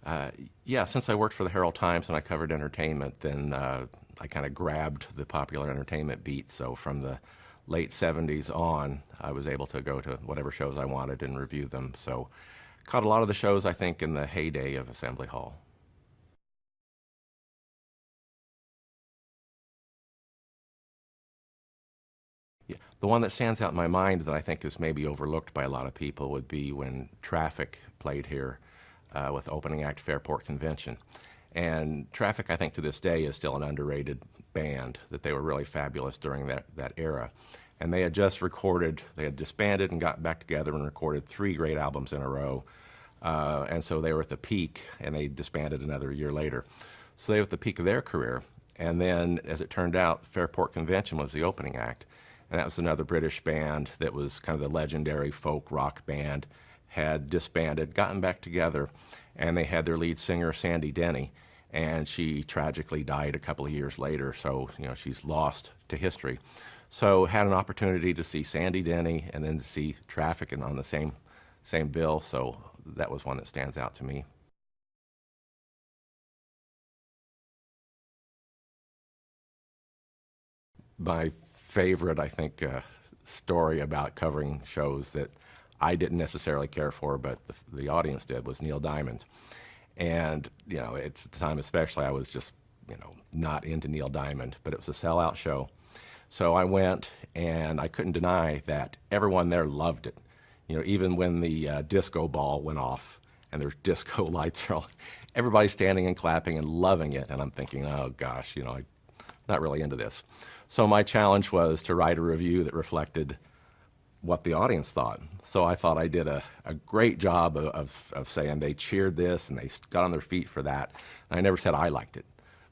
Uh, yeah, since I worked for the Herald Times and I covered entertainment, then I kind of grabbed the popular entertainment beat. So from the late 70s on, I was able to go to whatever shows I wanted and review them. So caught a lot of the shows, I think, in the heyday of Assembly Hall. Yeah. The one that stands out in my mind that I think is maybe overlooked by a lot of people would be when Traffic played here with opening act Fairport Convention. And Traffic, I think, to this day is still an underrated band, that they were really fabulous during that era. And they had just recorded, they had disbanded and got back together and recorded 3 great albums in a row. And so they were at the peak, and they disbanded another year later. So they were at the peak of their career. And then, as it turned out, Fairport Convention was the opening act. And that was another British band that was kind of the legendary folk rock band, had disbanded, gotten back together, and they had their lead singer, Sandy Denny, and she tragically died a couple of years later, so she's lost to history. So had an opportunity to see Sandy Denny and then to see Traffic and on the same bill, so that was one that stands out to me. My favorite, I think, story about covering shows that I didn't necessarily care for, but the audience did, was Neil Diamond. And, it's the time especially I was just, not into Neil Diamond, but it was a sellout show. So I went, and I couldn't deny that everyone there loved it. Even when the disco ball went off and there's disco lights, everybody's standing and clapping and loving it. And I'm thinking, oh gosh, I'm not really into this. So my challenge was to write a review that reflected what the audience thought. So I thought I did a great job of saying they cheered this and they got on their feet for that. And I never said I liked it,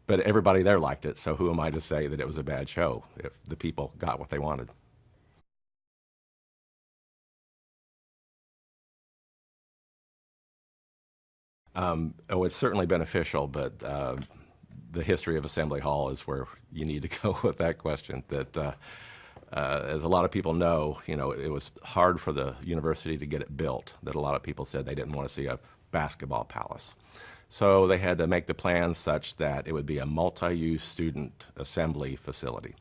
but everybody there liked it. So who am I to say that it was a bad show if the people got what they wanted? Oh, it's certainly beneficial, but the history of Assembly Hall is where you need to go with that question. That as a lot of people know, it was hard for the university to get it built. That a lot of people said they didn't want to see a basketball palace. So they had to make the plans such that it would be a multi-use student assembly facility.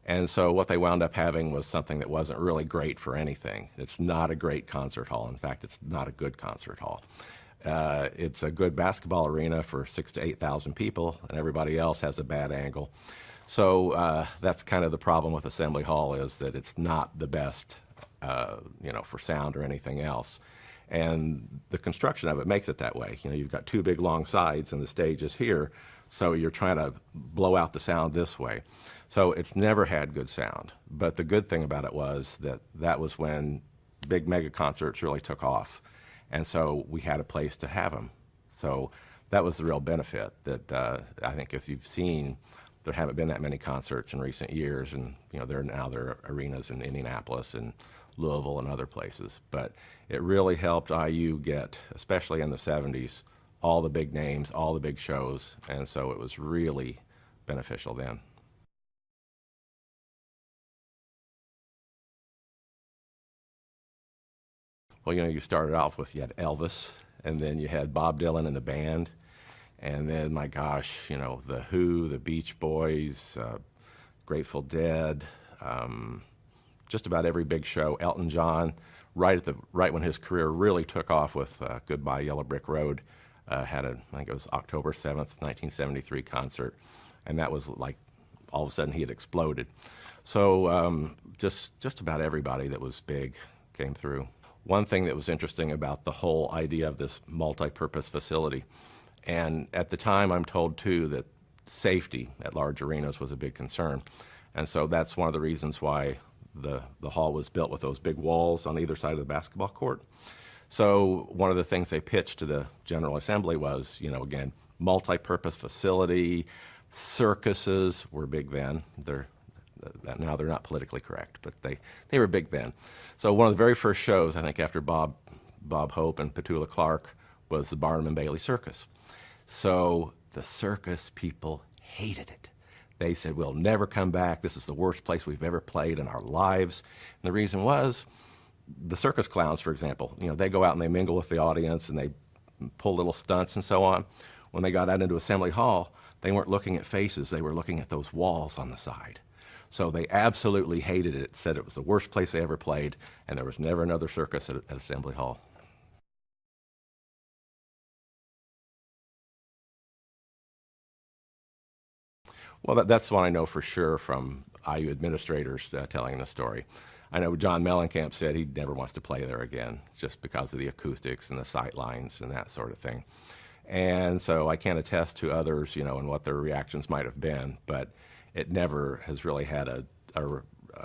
And so what they wound up having was something that wasn't really great for anything. It's not a great concert hall. In fact, it's not a good concert hall. It's a good basketball arena for 6,000 to 8,000 people, and everybody else has a bad angle. So that's kind of the problem with Assembly Hall, is that it's not the best, for sound or anything else. And the construction of it makes it that way. You've got 2 big long sides, and the stage is here, so you're trying to blow out the sound this way. So it's never had good sound. But the good thing about it was that was when big mega concerts really took off. And so we had a place to have them. So that was the real benefit. That I think, if you've seen, there haven't been that many concerts in recent years, and there are arenas in Indianapolis and Louisville and other places. But it really helped IU get, especially in the 70s, all the big names, all the big shows, and so it was really beneficial then. Well, you started off with, you had Elvis, and then you had Bob Dylan and the band, and then, my gosh, the Who, the Beach Boys, Grateful Dead, just about every big show. Elton John, right when his career really took off with Goodbye Yellow Brick Road, had I think it was October 7th, 1973 concert, and that was like all of a sudden he had exploded. So just about everybody that was big came through. One thing that was interesting about the whole idea of this multi-purpose facility, and at the time I'm told too that safety at large arenas was a big concern, and so that's one of the reasons why the hall was built with those big walls on either side of the basketball court. So one of the things they pitched to the General Assembly was, again, multi-purpose facility. Circuses were big then. Now they're not politically correct, but they were big then. So one of the very first shows, I think, after Bob Hope and Petula Clark, was the Barnum and Bailey Circus. So the circus people hated it. They said, we'll never come back. This is the worst place we've ever played in our lives. And the reason was, the circus clowns, for example, they go out and they mingle with the audience, and they pull little stunts and so on. When they got out into Assembly Hall, they weren't looking at faces, they were looking at those walls on the side. So they absolutely hated it, said it was the worst place they ever played, and there was never another circus at Assembly Hall. Well, that's one I know for sure from IU administrators telling the story. I know John Mellencamp said he never wants to play there again just because of the acoustics and the sight lines and that sort of thing. And so I can't attest to others, and what their reactions might have been, but it never has really had a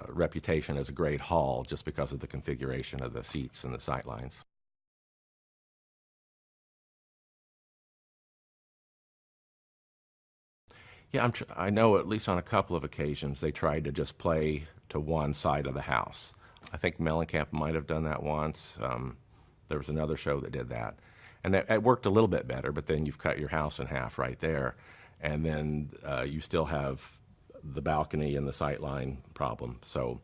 reputation as a great hall just because of the configuration of the seats and the sight lines. Yeah, I know at least on a couple of occasions they tried to just play to one side of the house. I think Mellencamp might have done that once. There was another show that did that. And it worked a little bit better, but then you've cut your house in half right there. And then you still have the balcony and the sight line problem. So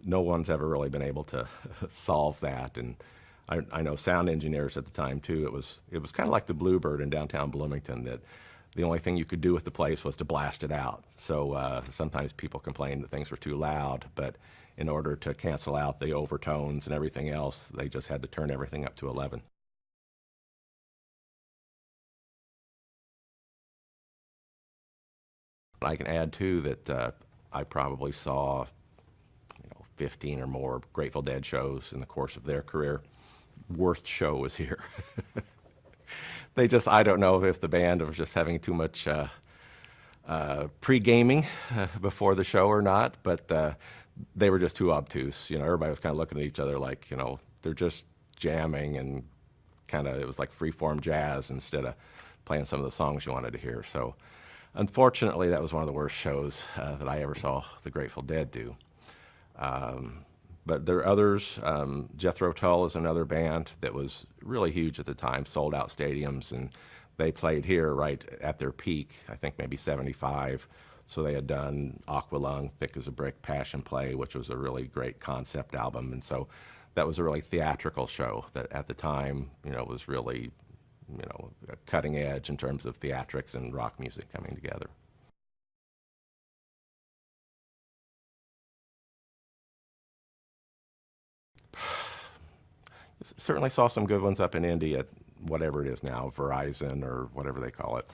no one's ever really been able to solve that. And I know sound engineers at the time too, it was kind of like the Bluebird in downtown Bloomington, that the only thing you could do with the place was to blast it out. So sometimes people complained that things were too loud, but in order to cancel out the overtones and everything else, they just had to turn everything up to 11. I can add too that I probably saw 15 or more Grateful Dead shows in the course of their career. Worst show was here. I don't know if the band was just having too much pre-gaming before the show or not, but they were just too obtuse. Everybody was kind of looking at each other like, they're just jamming, and it was like free-form jazz instead of playing some of the songs you wanted to hear. So unfortunately, that was one of the worst shows that I ever saw the Grateful Dead do. But there are others. Jethro Tull is another band that was really huge at the time, sold out stadiums, and they played here right at their peak, I think maybe 75. So they had done Aqualung, Thick as a Brick, Passion Play, which was a really great concept album. And so that was a really theatrical show that at the time, was really, cutting edge in terms of theatrics and rock music coming together. Certainly saw some good ones up in Indy at whatever it is now, Verizon or whatever they call it.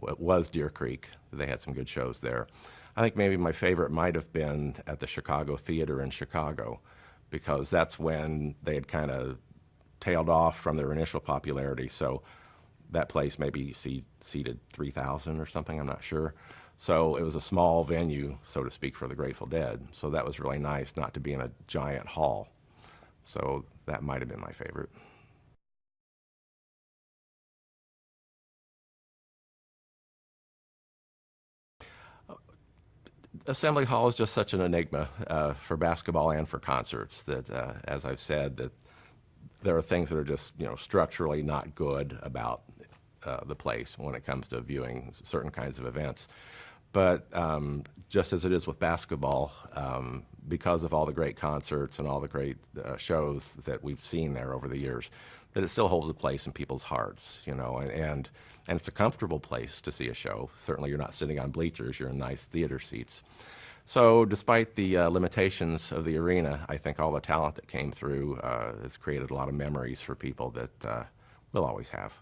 It was Deer Creek. They had some good shows there. I think maybe my favorite might have been at the Chicago Theater in Chicago, because that's when they had kind of tailed off from their initial popularity. So that place maybe seated 3,000 or something, I'm not sure. So it was a small venue, so to speak, for the Grateful Dead. So that was really nice not to be in a giant hall. So that might have been my favorite. Assembly Hall is just such an enigma for basketball and for concerts that, as I've said, that there are things that are just structurally not good about the place when it comes to viewing certain kinds of events. But just as it is with basketball, because of all the great concerts and all the great shows that we've seen there over the years, that it still holds a place in people's hearts, and it's a comfortable place to see a show. Certainly you're not sitting on bleachers, you're in nice theater seats. So despite the limitations of the arena, I think all the talent that came through has created a lot of memories for people that we'll always have.